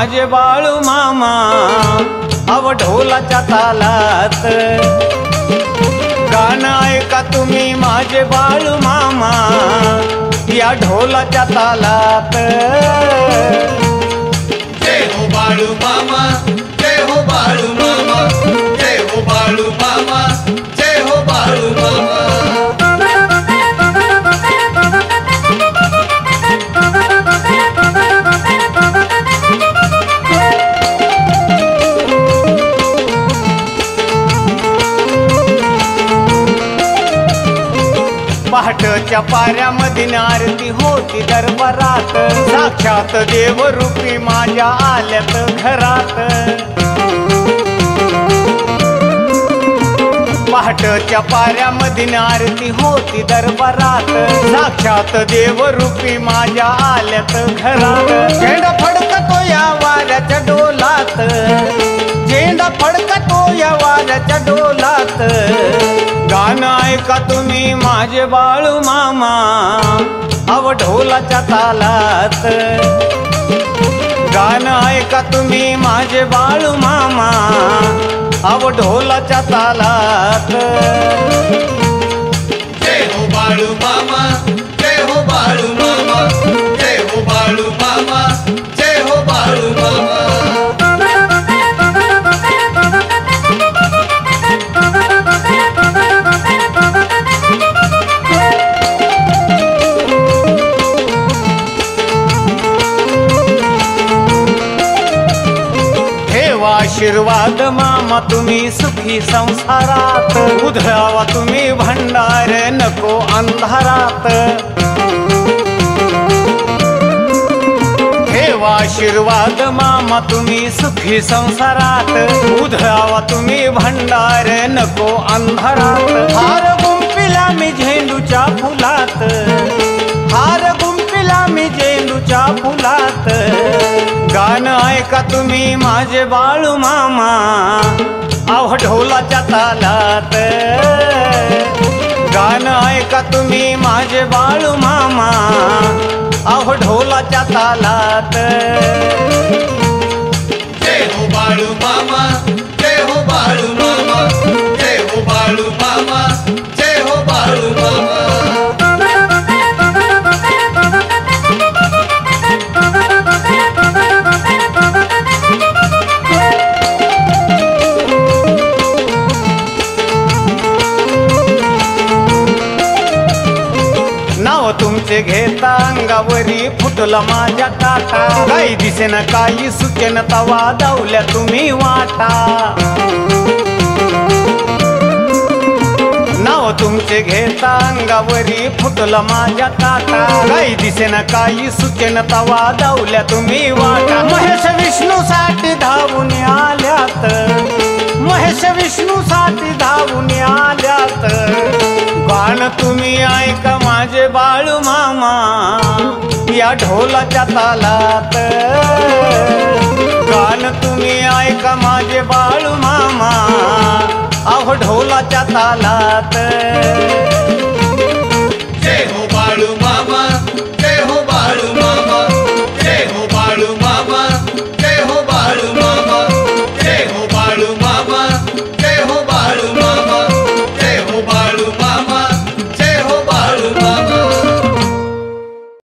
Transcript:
माझे बाळू मामा अव ढोलाच्या तालात। गाणं ऐका तुम्ही माझे बाळू मामा या ढोलाच्या तालात। जय हो बाळू मामा, जय हो बाळू मामा, जय हो बाळू मामा, जय हो बाळू मामा। पहाटच्या पाऱ्यामध्ये आरती होती दरबारात, साक्षात देवरूपी माझ्या आल्यात घरात। पहाटच्या पाऱ्यामध्ये आरती होती दरबारात, साक्षात देवरूपी माझ्या आल्यात घरात। झेंडा फडकतो या वाऱ्याच्या डोलात, झेंडा फडकतो या वाऱ्याच्या डोलात। गाणं ऐका तुम्ही माझे बाळू मामा अव ढोलाच्या तालात। गाणं ऐका तुम्ही माझे बाळू मामा अव ढोलाच्या तालात। जय हो बाळू मामा, जय हो बाळू मामा, जय हो बाळू मामा, जय हो बाळू मामा। आशीर्वाद मामा तुम्ही सुखी संसारात, उधळावा तुम्ही भंडार नको अंधारात। ठेवा आशीर्वाद मामा तुम्ही सुखी संसारात, उधळावा तुम्ही भंडार नको अंधारात। हार गुंफिला मी झेंडूच्या फुलात, हार गुंफिला मी झेंडूच्या फुलात। गाणं ऐका तुम्ही माझे बाळू मामा अव ढोलाच्या तालात। गाणं ऐका तुम्ही माझे बाळू मामा अव ढोलाच्या तालात। जय हो बाळू मामा, जय हो बाळू मामा, जय हो बाळू मामा, जय हो बाळू मामा। तुमचे घेता अंगावरी फुटला माझ्या काटा, काही दिसेन काही सुचेन तवा दावल्या तुम्ही वाटा। नाव तुमचे घेता अंगावरी फुटला माझ्या काटा, काही दिसेन काही सुचेन तवा दावल्या तुम्ही वाटा। महेश विष्णू साठी धावून आल्यात, महेश विष्णू साठी धावून आल्यात। गाणं तुम्ही ऐका माझे बाळू मामा या ढोलाच्या तालात। गाणं तुम्ही ऐका माझे बाळू मामा अव ढोलाच्या तालात।